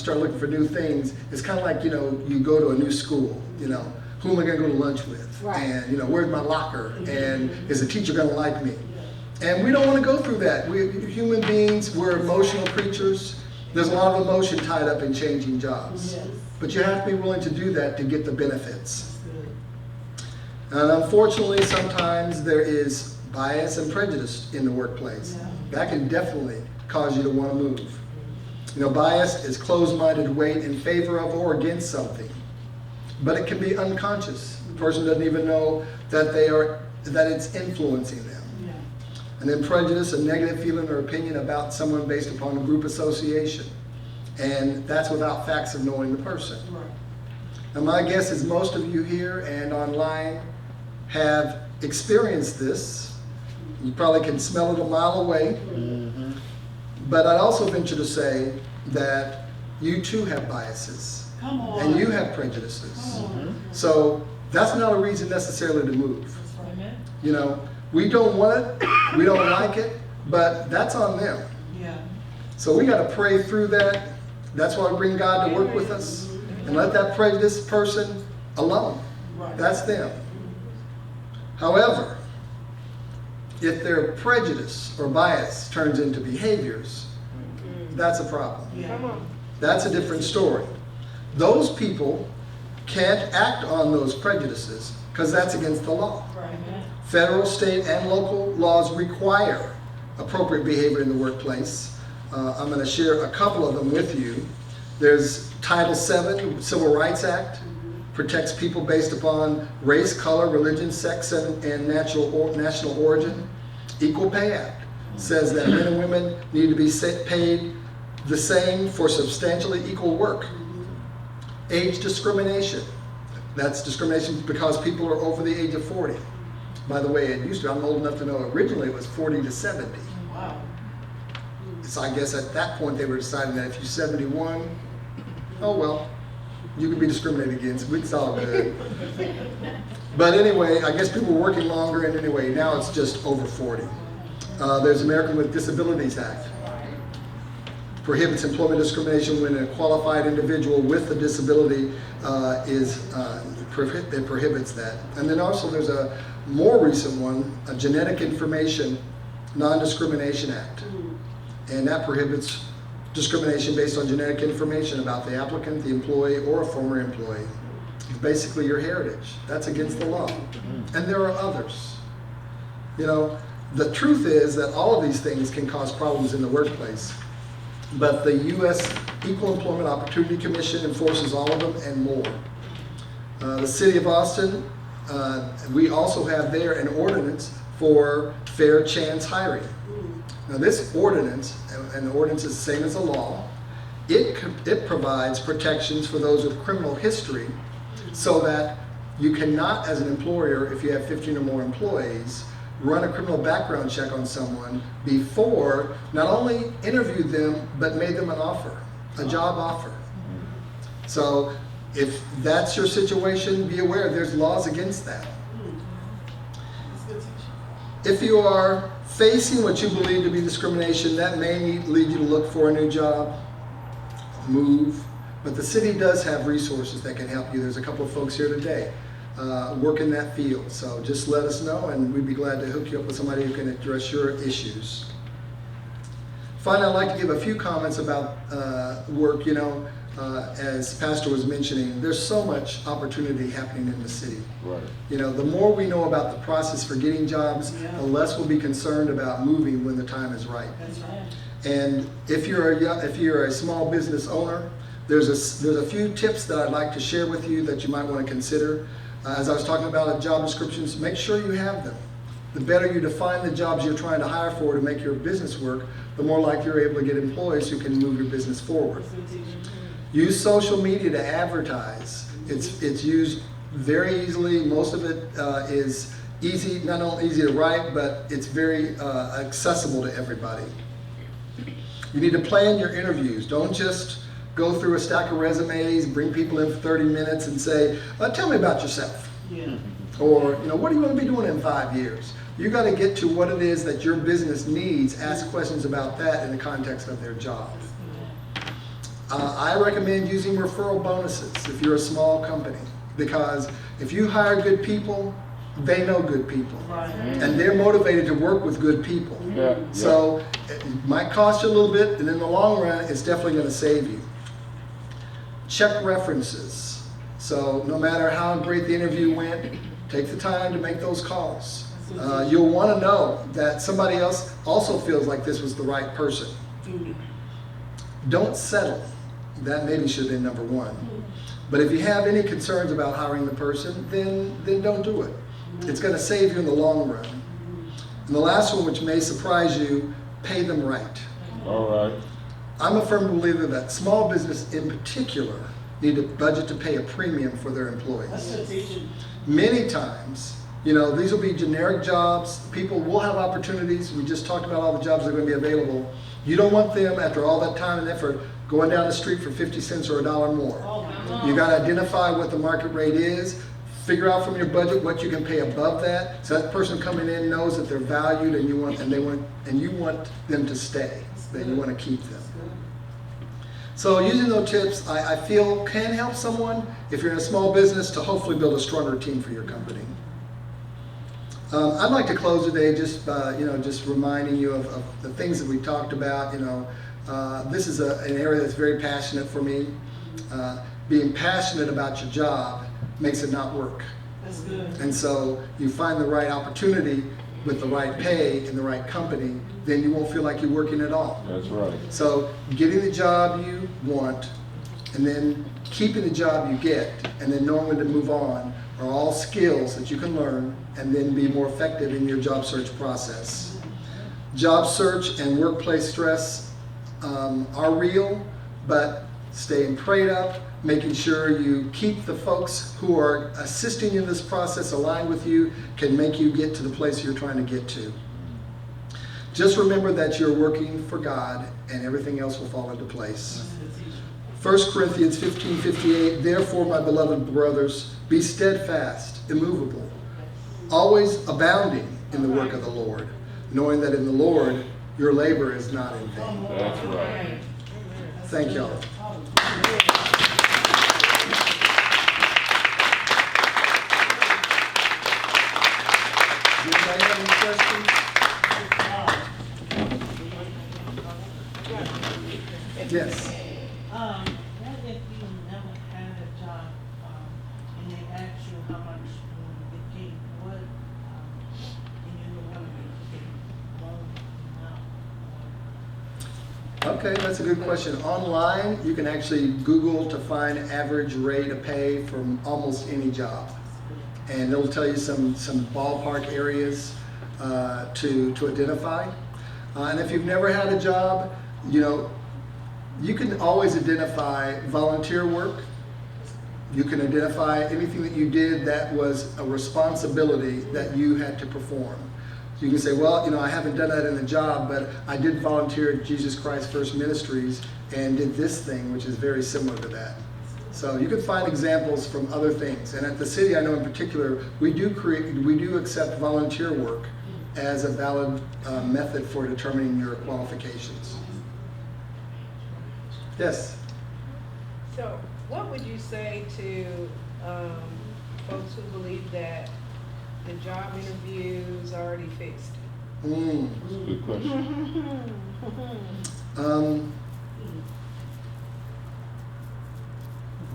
start looking for new things, it's kind of like, you know, you go to a new school, you know, who am I going to go to lunch with? Right. And, you know, where's my locker? And is the teacher going to like me? And we don't want to go through that. We're human beings, we're emotional creatures. There's a lot of emotion tied up in changing jobs. Yes. But you have to be willing to do that to get the benefits. And unfortunately, sometimes there is bias and prejudice in the workplace. Yeah. That can definitely cause you to want to move. You know, bias is closed-minded weight in favor of or against something. But it can be unconscious. The person doesn't even know that that it's influencing them. Yeah. And then prejudice, a negative feeling or opinion about someone based upon a group association. And that's without facts of knowing the person. Right. Now my guess is most of you here and online have experienced this. You probably can smell it a mile away. Mm-hmm. But I'd also venture to say that you too have biases. Come on. And you have prejudices. Come on. So that's not a reason necessarily to move. Amen. You know, we don't want it, we don't like it, but that's on them. Yeah. So we got to pray through that. That's why we bring God to work with us and let that prejudiced person alone. Right. That's them. However, if their prejudice or bias turns into behaviors, that's a problem. Yeah. That's a different story. Those people can't act on those prejudices because that's against the law. Right. Federal, state, and local laws require appropriate behavior in the workplace. I'm going to share a couple of them with you. There's Title VII, Civil Rights Act, protects people based upon race, color, religion, sex, and national origin. Equal Pay Act says that men and women need to be paid the same for substantially equal work. Age discrimination. That's discrimination because people are over the age of 40. By the way, it used to, I'm old enough to know originally it was 40 to 70. Wow. So I guess at that point they were deciding that if you're 71, oh well, you can be discriminated against. It's all good. But anyway, I guess people were working longer, and anyway, now it's just over 40. There's American with Disabilities Act. Prohibits employment discrimination when a qualified individual with a disability it prohibits that. And then also there's a more recent one, a Genetic Information Non-Discrimination Act. And that prohibits discrimination based on genetic information about the applicant, the employee, or a former employee. It's basically your heritage. That's against the law. And there are others. You know, the truth is that all of these things can cause problems in the workplace. But the U.S. Equal Employment Opportunity Commission enforces all of them and more. The City of Austin, we also have there an ordinance for fair chance hiring. Now this ordinance, and the ordinance is the same as the law, it provides protections for those with criminal history so that you cannot, as an employer, if you have 15 or more employees, run a criminal background check on someone before not only interviewed them, but made them an offer, a job offer. So if that's your situation, be aware there's laws against that. If you are facing what you believe to be discrimination, that may lead you to look for a new job, move, but the city does have resources that can help you. There's a couple of folks here today work in that field, so just let us know and we'd be glad to hook you up with somebody who can address your issues. Finally, I'd like to give a few comments about work. You know, as Pastor was mentioning, there's so much opportunity happening in the city. Right. You know, the more we know about the process for getting jobs, the less we'll be concerned about moving when the time is right. That's right. And if you're a small business owner, there's a few tips that I'd like to share with you that you might want to consider. As I was talking about job descriptions, make sure you have them. The better you define the jobs you're trying to hire for to make your business work, the more likely you're able to get employees who can move your business forward. Use social media to advertise. It's used very easily. Most of it is easy, not only easy to write, but it's very accessible to everybody. You need to plan your interviews. Don't just go through a stack of resumes, bring people in for 30 minutes and say, tell me about yourself. Yeah. Or, you know, what do you want to be doing in 5 years? You got to get to what it is that your business needs, ask questions about that in the context of their job. I recommend using referral bonuses if you're a small company, because if you hire good people, they know good people, and they're motivated to work with good people. So it might cost you a little bit, and in the long run, it's definitely going to save you. Check references. So no matter how great the interview went, take the time to make those calls. You'll want to know that somebody else also feels like this was the right person. Don't settle. That maybe should have been number one. But if you have any concerns about hiring the person, then don't do it. It's going to save you in the long run. And the last one, which may surprise you, pay them right. All right. I'm a firm believer that small business in particular need a budget to pay a premium for their employees. Many times, these will be generic jobs. People will have opportunities. We just talked about all the jobs that are going to be available. You don't want them, after all that time and effort, going down the street for 50 cents or $1 more. You got to identify what the market rate is. Figure out from your budget what you can pay above that, so that person coming in knows that they're valued, and you want them to stay. That you want to keep them. So using those tips, I feel can help someone if you're in a small business to hopefully build a stronger team for your company. I'd like to close today just just reminding you of the things that we talked about. This is an area that's very passionate for me. Being passionate about your job makes it not work. That's good. And so you find the right opportunity with the right pay in the right company, then you won't feel like you're working at all. That's right. So getting the job you want, and then keeping the job you get, and then knowing when to move on are all skills that you can learn and then be more effective in your job search process. Job search and workplace stress are real, but staying prayed up, making sure you keep the folks who are assisting you in this process aligned with you can make you get to the place you're trying to get to. Just remember that you're working for God and everything else will fall into place. 1 Corinthians 15:58, therefore, my beloved brothers, be steadfast, immovable, always abounding in the work of the Lord, knowing that in the Lord your labor is not in vain. That's right. Thank y'all. Does anybody have any questions? Yes. What if you never had a job, and they ask you how much you get paid, what, and you don't want to get low amount? Okay, that's a good question. Online, you can actually Google to find average rate of pay from almost any job. And it'll tell you some ballpark areas to identify. And if you've never had a job, you can always identify volunteer work. You can identify anything that you did that was a responsibility that you had to perform. So you can say, well, I haven't done that in a job, but I did volunteer at Jesus Christ First Ministries and did this thing, which is very similar to that. So you can find examples from other things. And at the city, I know in particular, we do accept volunteer work as a valid method for determining your qualifications. Yes? So, what would you say to folks who believe that the job interview is already fixed? That's a good question.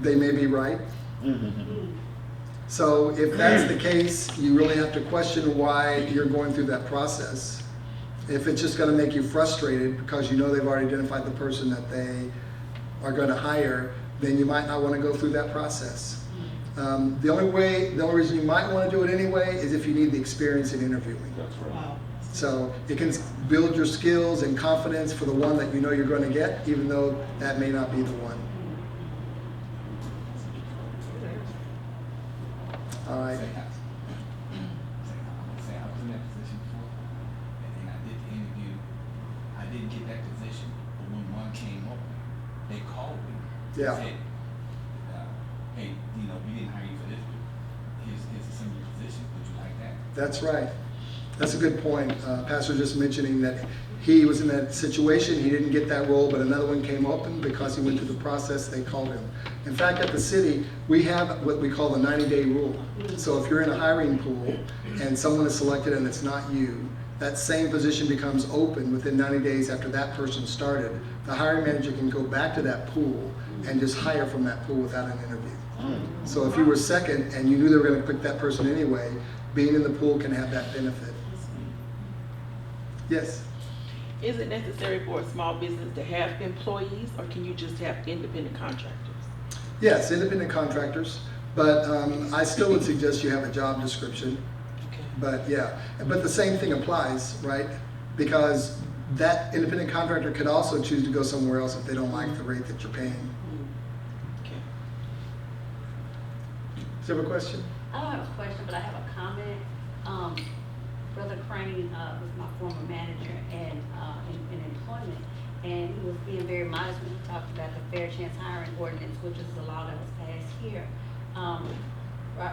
They may be right. So if that's the case, you really have to question why you're going through that process. If it's just going to make you frustrated because they've already identified the person that they are going to hire, then you might not want to go through that process. The only reason you might want to do it anyway is if you need the experience in interviewing. That's right. So it can build your skills and confidence for the one that you're going to get, even though that may not be the one. All right. Say I was in that position before, and then I did the interview. I didn't get that position, but when one came open, they called me. Yeah. And said, hey, we didn't hire you for this, but here's a similar position. Would you like that? That's right. That's a good point. Pastor just mentioning that he was in that situation, he didn't get that role, but another one came open. Because he went through the process, they called him. In fact, at the city, we have what we call the 90-day rule. So if you're in a hiring pool and someone is selected and it's not you, that same position becomes open within 90 days after that person started. The hiring manager can go back to that pool and just hire from that pool without an interview. So if you were second and you knew they were going to pick that person anyway, being in the pool can have that benefit. Yes? Is it necessary for a small business to have employees, or can you just have independent contractors? Yes, independent contractors, but I still would suggest you have a job description. Okay. But yeah, but the same thing applies, right? Because that independent contractor could also choose to go somewhere else if they don't like the rate that you're paying. Okay. Do you have a question? I don't have a question, but I have a comment. Brother Crain was my former manager and in employment, and he was being very modest when he talked about the Fair Chance Hiring Ordinance, which is the law that was passed here.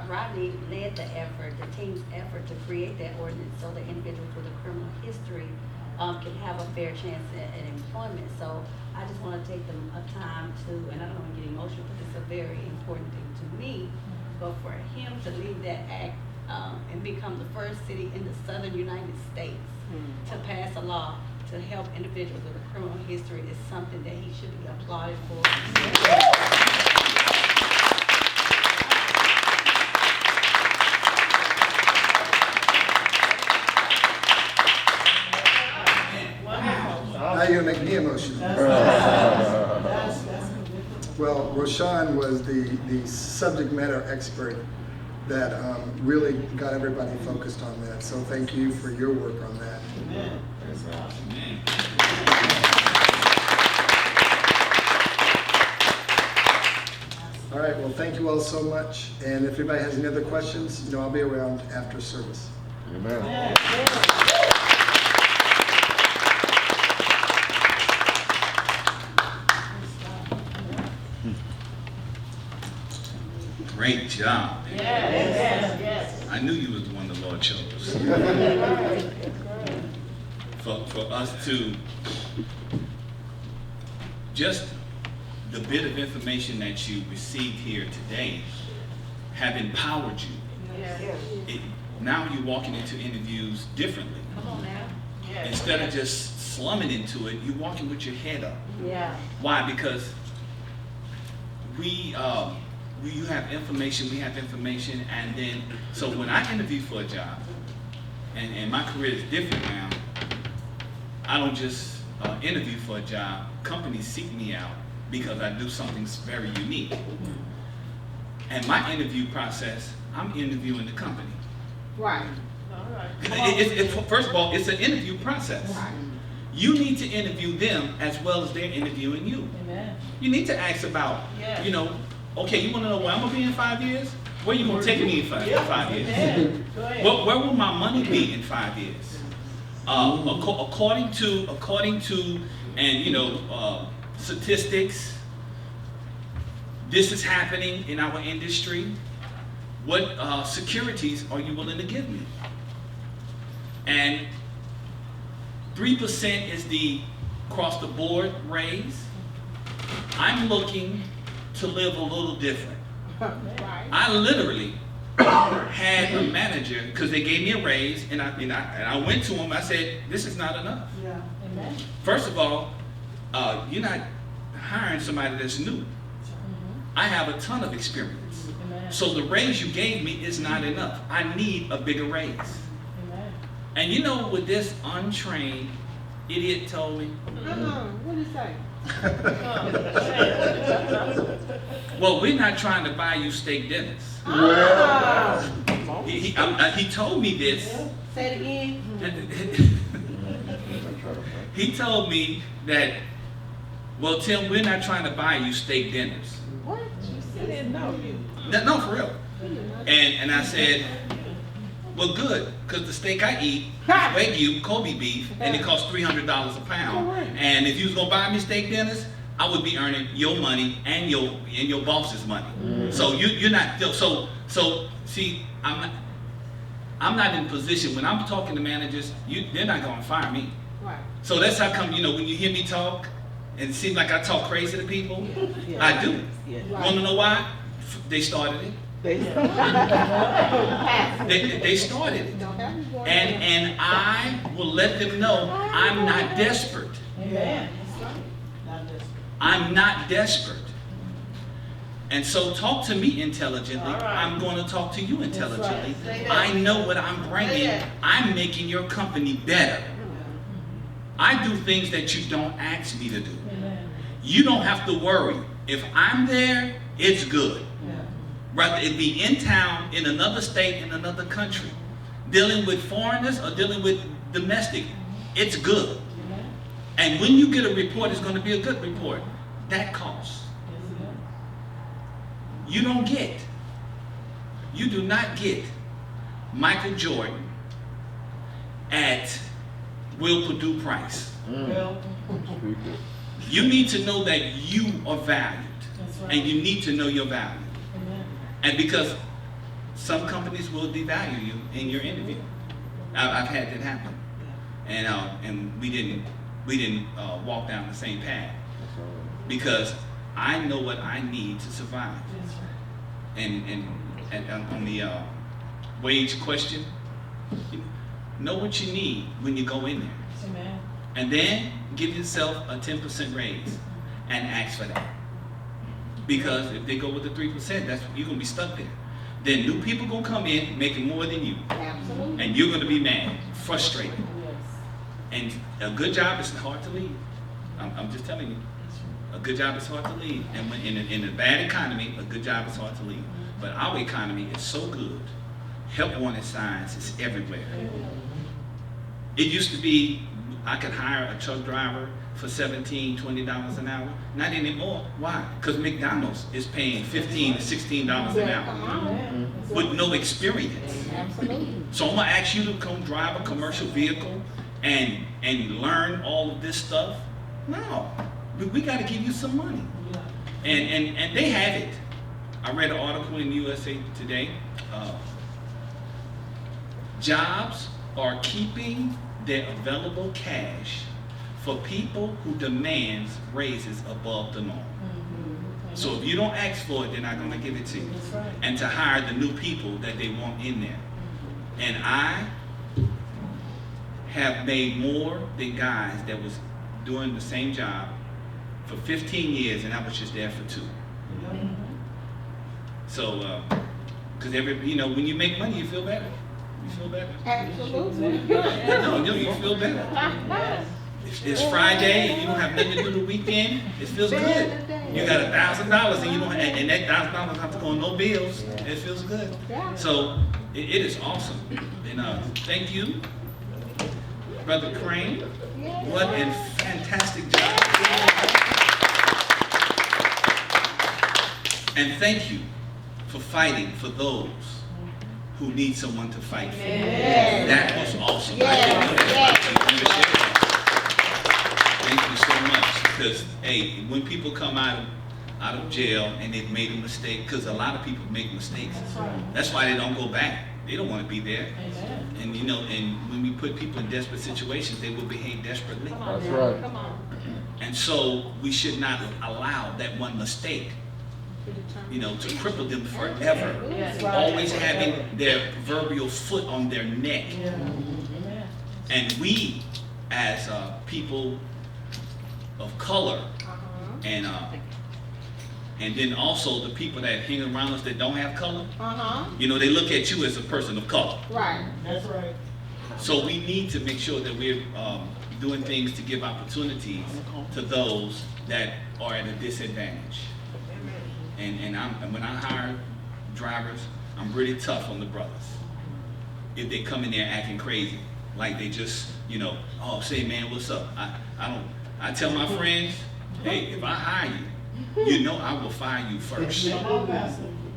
Rodney led the effort, the team's effort to create that ordinance so that individuals with a criminal history can have a fair chance at employment. So I just want to take a time to, and I don't want to get emotional because it's a very important thing to me, but for him to lead that act and become the first city in the southern United States to pass a law to help individuals with a criminal history is something that he should be applauded for. Now you're gonna make me emotional. That's Well, Roshan was the subject matter expert that really got everybody focused on that. So thank you for your work on that. Amen. All right, well, thank you all so much. And if anybody has any other questions, you know, I'll be around after service. Amen. Great job. Yes. I knew you was the one the Lord chose. For us to, just the bit of information that you received here today have empowered you. Now you're walking into interviews differently. Come on now. Instead of just slumming into it, you're walking with your head up. Yeah. Why? Because you have information, we have information, and then, so when I interview for a job, and my career is different now, I don't just interview for a job. Companies seek me out because I do something very unique. And my interview process, I'm interviewing the company. Right. All right. First of all, it's an interview process. Right. You need to interview them as well as they're interviewing you. Amen. You need to ask about, Yes. you know, okay, you want to know where I'm going to be in 5 years? Where you going to take me in five years? Amen. Go ahead. Where will my money be in 5 years? According to, and you know, statistics, this is happening in our industry. What securities are you willing to give me? And 3% is the across the board raise. I'm looking to live a little different. I literally had a manager, because they gave me a raise, and I went to him. I said, "This is not enough. Yeah. Amen. First of all, you're not hiring somebody that's new. I have a ton of experience. Amen. So the raise you gave me is not enough. I need a bigger raise." Amen. And you know what this untrained idiot told me? What did he say? Well, we're not trying to buy you steak dinners. He told me this. Say it again. He told me that, well, Tim, we're not trying to buy you steak dinners. What? You didn't know you. No, for real. And I said, well, good, because the steak I eat is Wagyu Kobe beef, and it costs $300 a pound. And if you was gonna buy me steak dinners, I would be earning your money and your boss's money. So you're not. So see, I'm not in position when I'm talking to managers. They're not gonna fire me. Right. So that's how come, you know, when you hear me talk, and it seems like I talk crazy to people, I do. Yes. Want to know why? They started it. They- They started it. And I will let them know I'm not desperate. Amen. Not this. I'm not desperate. And so talk to me intelligently. All right. I'm going to talk to you intelligently. That's right. Say that. I know what I'm Say bringing. that. I'm making your company better. I do things that you don't ask me to do. Amen. You don't have to worry. If I'm there, it's good. Yeah. Whether it be in town, in another state, in another country, dealing with foreigners or dealing with domestic, it's good. Amen. And when you get a report, it's going to be a good report. That costs. Yes, it You don't get, you do not get Michael Jordan at Will Purdue price. is. Well, Speak it. You need to know that you are valued, that's right. and you need to know your value. Amen. And because some companies will devalue you in your interview. I've had that happen, and we didn't walk down the same path That's all right. because I know what I need to survive. That's right. And on the wage question, know what you need when you go in there. Amen. And then give yourself a 10% raise and ask for that. Because if they go with the 3%, that's you're gonna be stuck there. Then new people gonna come in making more than you. Absolutely. And you're gonna be mad, frustrated. Yes. And a good job is hard to leave. I'm just telling you. A good job is hard to leave. And when in a bad economy, a good job is hard to leave. But our economy is so good. Help wanted signs is everywhere. It used to be I could hire a truck driver for $17, $20 an hour. Not anymore. Why? Because McDonald's is paying $15 to $16 an hour Amen. with no experience. Absolutely. So I'm gonna ask you to come drive a commercial vehicle and learn all of this stuff. No, we got to give you some money. Yeah. And they have it. I read an article in USA Today. Jobs are keeping their available cash for people who demands raises above the norm. Mhm. So if you don't ask for it, they're not going to give it to you. That's right. And to hire the new people that they want in there. And I have made more than guys that was doing the same job for 15 years, and I was just there for 2. Mhm. So, because when you make money, you feel better. You feel better. Absolutely. No, you feel better. Yes. It's Friday and you don't have nothing to do the weekend. It feels good. You got $1,000 and you don't, and that $1,000 have to go on no bills. It feels good. Yeah. So it is awesome. And thank you, Brother Crain. What a fantastic job. And thank you for fighting for those who need someone to fight for. Yes. That was awesome. I Yes, didn't know that. yes. Thank you so much. Because, hey, when people come out of jail and they've made a mistake, because a lot of people make mistakes. That's right. That's why they don't go back. They don't want to be there. Amen. And and when we put people in desperate situations, they will behave desperately. That's right. Come on. And so we should not allow that one mistake, to cripple them forever. Yes. Always having their proverbial foot on their neck. Yeah. Amen. And we, as people of color, and then also the people that hang around us that don't have color, they look at you as a person of color. Right. That's right. So we need to make sure that we're doing things to give opportunities to those that are at a disadvantage. And when I hire drivers, I'm really tough on the brothers. If they come in there acting crazy, like they just, say, man, what's up? I tell my friends, hey, if I hire you, I will fire you first.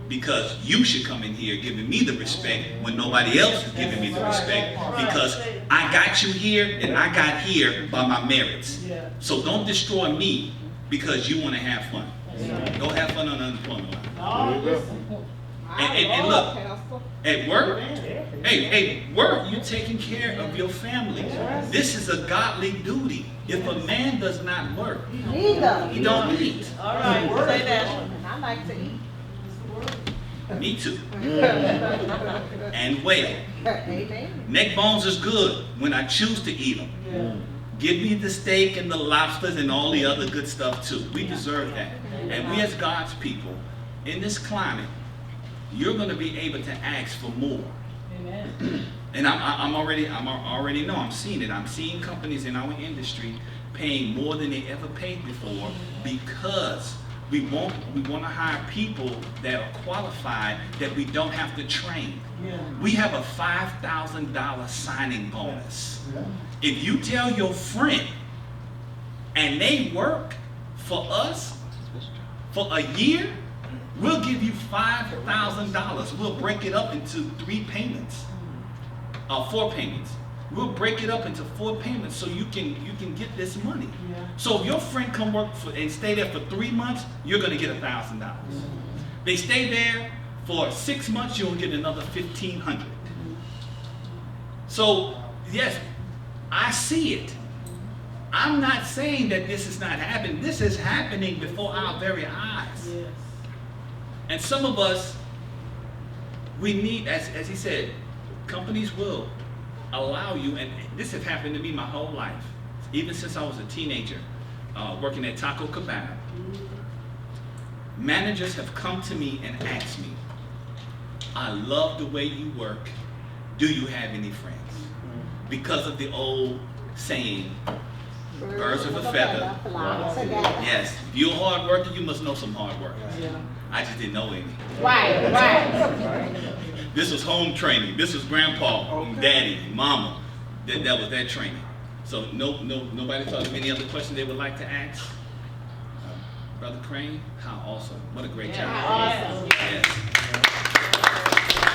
Because you should come in here giving me the respect when nobody else is giving me the respect. Because I got you here and I got here by my merits. Yeah. So don't destroy me because you want to have fun. Go have fun on the unemployment line. Oh, listen. And look, at work, Hey, work, you taking care of your family. This is a godly duty. If a man does not work, he don't eat. All right, say that. I like to eat. Me too. And well. Amen. Neck bones is good when I choose to eat them. Give me the steak and the lobsters and all the other good stuff too. We deserve that. And we as God's people, in this climate, you're going to be able to ask for more. Amen. And I'm already know, I'm seeing it. I'm seeing companies in our industry paying more than they ever paid before because we want to hire people that are qualified that we don't have to train. Yeah. We have a $5,000 signing bonus. If you tell your friend and they work for us for a year, we'll give you $5,000. We'll break it up into 3 payments, 4 payments. We'll break it up into 4 payments so you can get this money. Yeah. So if your friend come work and stay there for 3 months, you're gonna get $1,000. They stay there for 6 months, you'll get another $1,500. So yes, I see it. I'm not saying that this is not happening. This is happening before our very eyes. Yes. And some of us, we need, as he said, companies will allow you, and this has happened to me my whole life, even since I was a teenager, working at Taco Cabana. Managers have come to me and asked me, I love the way you work. Do you have any friends? Because of the old saying, birds of a feather. Yes, if you're a hard worker, you must know some hard workers. Yeah. I just didn't know any. Right. This was home training. This was grandpa, daddy, mama. That was that training. So nobody thought of any other questions they would like to ask? Brother Crain, how awesome. What a great job. Awesome.